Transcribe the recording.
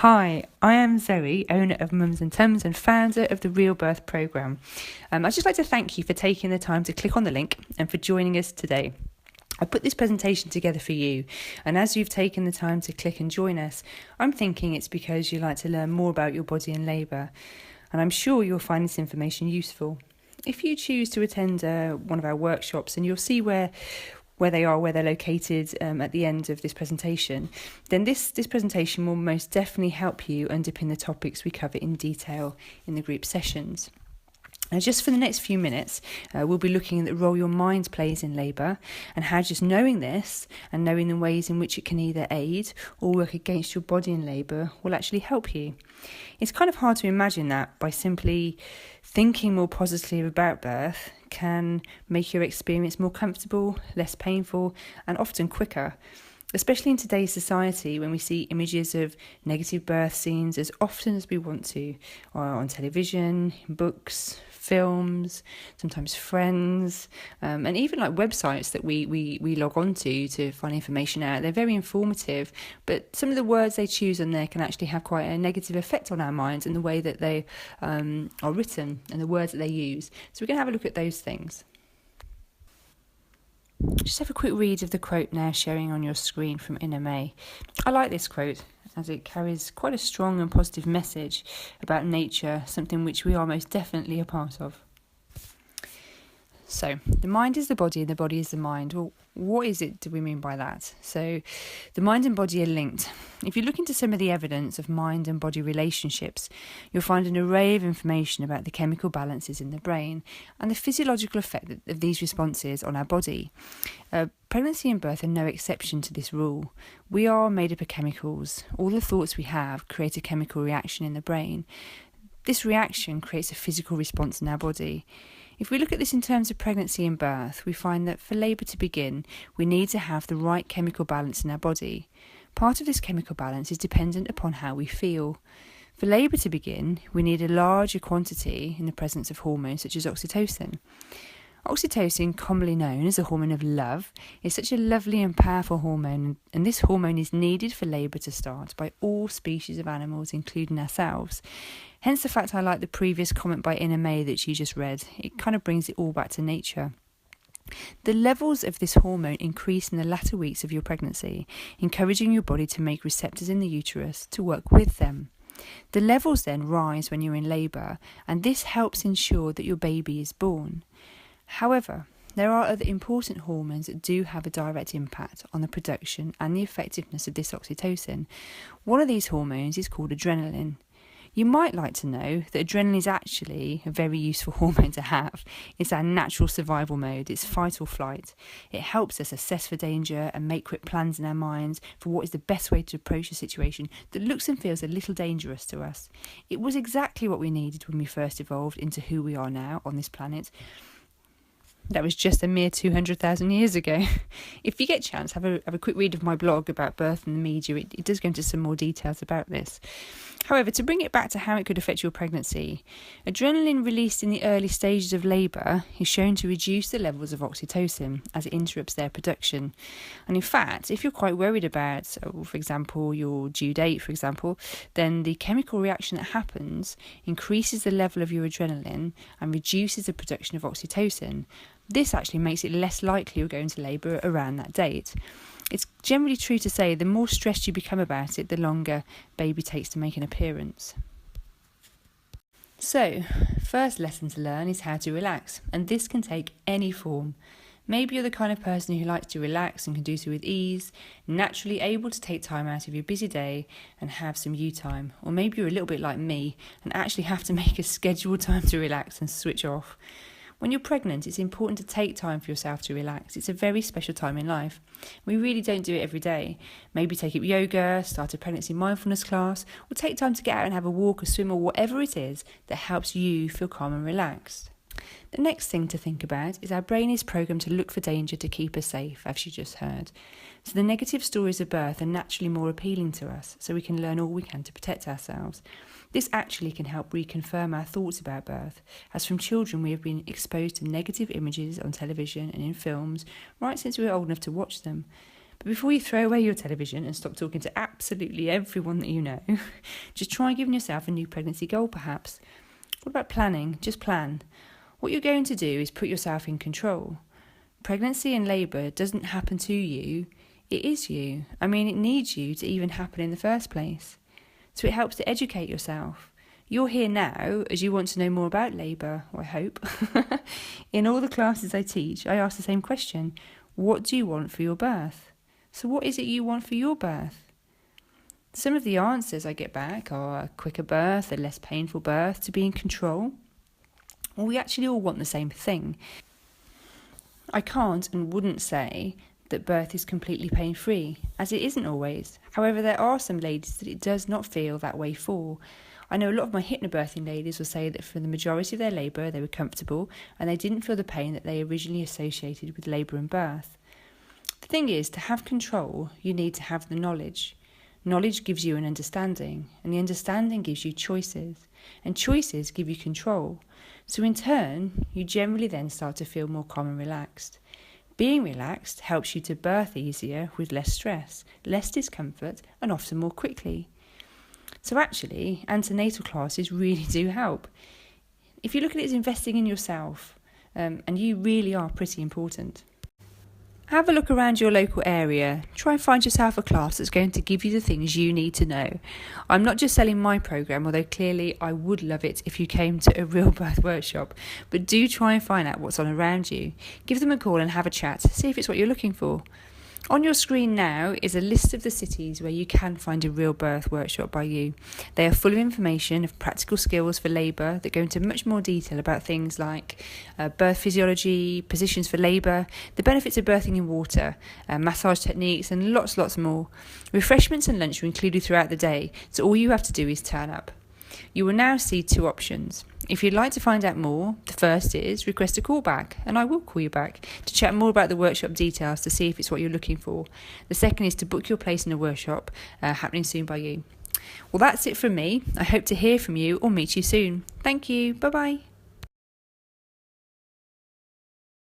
Hi, I am Zoe, owner of Mums and Tums and founder of the Real Birth Programme. I'd just like to thank you for taking the time to click on the link and for joining us today. I put this presentation together for you, and as you've taken the time to click and join us, I'm thinking it's because you like to learn more about your body in labour, and I'm sure you'll find this information useful. If you choose to attend one of our workshops, and you'll see where they're located at the end of this presentation, then this presentation will most definitely help you underpin the topics we cover in detail in the group sessions. Now, just for the next few minutes, we'll be looking at the role your mind plays in labour and how just knowing this and knowing the ways in which it can either aid or work against your body in labour will actually help you. It's kind of hard to imagine that by simply thinking more positively about birth can make your experience more comfortable, less painful, and often quicker. Especially in today's society, when we see images of negative birth scenes as often as we want to, or on television, in books, films, sometimes friends, and even like websites that we log on to find information out. They're very informative, but some of the words they choose on there can actually have quite a negative effect on our minds and the way that they are written and the words that they use. So we're going to have a look at those things. Just have a quick read of the quote now showing on your screen from Ina May. I like this quote as it carries quite a strong and positive message about nature, something which we are most definitely a part of. So, the mind is the body and the body is the mind. Well, what is it do we mean by that? So, the mind and body are linked. If you look into some of the evidence of mind and body relationships, you'll find an array of information about the chemical balances in the brain and the physiological effect of these responses on our body. Pregnancy and birth are no exception to this rule. We are made up of chemicals. All the thoughts we have create a chemical reaction in the brain. This reaction creates a physical response in our body. If we look at this in terms of pregnancy and birth, we find that for labour to begin, we need to have the right chemical balance in our body. Part of this chemical balance is dependent upon how we feel. For labour to begin, we need a larger quantity in the presence of hormones such as oxytocin. Oxytocin, commonly known as the hormone of love, is such a lovely and powerful hormone, and this hormone is needed for labour to start by all species of animals, including ourselves. Hence the fact I like the previous comment by Ina May that you just read. It kind of brings it all back to nature. The levels of this hormone increase in the latter weeks of your pregnancy, encouraging your body to make receptors in the uterus to work with them. The levels then rise when you're in labour, and this helps ensure that your baby is born. However, there are other important hormones that do have a direct impact on the production and the effectiveness of this oxytocin. One of these hormones is called adrenaline. You might like to know that adrenaline is actually a very useful hormone to have. It's our natural survival mode. It's fight or flight. It helps us assess for danger and make quick plans in our minds for what is the best way to approach a situation that looks and feels a little dangerous to us. It was exactly what we needed when we first evolved into who we are now on this planet. That was just a mere 200,000 years ago. If you get a chance, have a quick read of my blog about birth and the media. It does go into some more details about this. However, to bring it back to how it could affect your pregnancy, adrenaline released in the early stages of labour is shown to reduce the levels of oxytocin as it interrupts their production. And in fact, if you're quite worried about, for example, your due date, for example, then the chemical reaction that happens increases the level of your adrenaline and reduces the production of oxytocin. This actually makes it less likely you'll go into labour around that date. It's generally true to say the more stressed you become about it, the longer baby takes to make an appearance. So, first lesson to learn is how to relax, and this can take any form. Maybe you're the kind of person who likes to relax and can do so with ease, naturally able to take time out of your busy day and have some you time. Or maybe you're a little bit like me and actually have to make a scheduled time to relax and switch off. When you're pregnant, it's important to take time for yourself to relax. It's a very special time in life. We really don't do it every day. Maybe take up yoga, start a pregnancy mindfulness class, or take time to get out and have a walk or swim or whatever it is that helps you feel calm and relaxed. The next thing to think about is our brain is programmed to look for danger to keep us safe, as you just heard. So the negative stories of birth are naturally more appealing to us, so we can learn all we can to protect ourselves. This actually can help reconfirm our thoughts about birth, as from children we have been exposed to negative images on television and in films right since we were old enough to watch them. But before you throw away your television and stop talking to absolutely everyone that you know, just try giving yourself a new pregnancy goal perhaps. What about planning? Just plan. What you're going to do is put yourself in control. Pregnancy and labour doesn't happen to you, it is you. I mean, it needs you to even happen in the first place. So it helps to educate yourself. You're here now as you want to know more about labour, I hope. In all the classes I teach, I ask the same question. What do you want for your birth? So what is it you want for your birth? Some of the answers I get back are a quicker birth, a less painful birth, to be in control. Well, we actually all want the same thing. I can't and wouldn't say that birth is completely pain-free, as it isn't always. However, there are some ladies that it does not feel that way for. I know a lot of my hypnobirthing ladies will say that for the majority of their labour they were comfortable and they didn't feel the pain that they originally associated with labour and birth. The thing is, to have control, you need to have the knowledge. Knowledge gives you an understanding, and the understanding gives you choices, and choices give you control. So in turn, you generally then start to feel more calm and relaxed. Being relaxed helps you to birth easier with less stress, less discomfort, and often more quickly. So actually, antenatal classes really do help. If you look at it as investing in yourself, and you really are pretty important. Have a look around your local area. Try and find yourself a class that's going to give you the things you need to know. I'm not just selling my programme, although clearly I would love it if you came to a real birth workshop. But do try and find out what's on around you. Give them a call and have a chat. See if it's what you're looking for. On your screen now is a list of the cities where you can find a real birth workshop by you. They are full of information of practical skills for labour that go into much more detail about things like birth physiology, positions for labour, the benefits of birthing in water, massage techniques and lots more. Refreshments and lunch are included throughout the day, so all you have to do is turn up. You will now see two options. If you'd like to find out more, the first is request a call back, and I will call you back to chat more about the workshop details to see if it's what you're looking for. The second is to book your place in a workshop happening soon by you. Well, that's it from me. I hope to hear from you or meet you soon. Thank you. Bye-bye.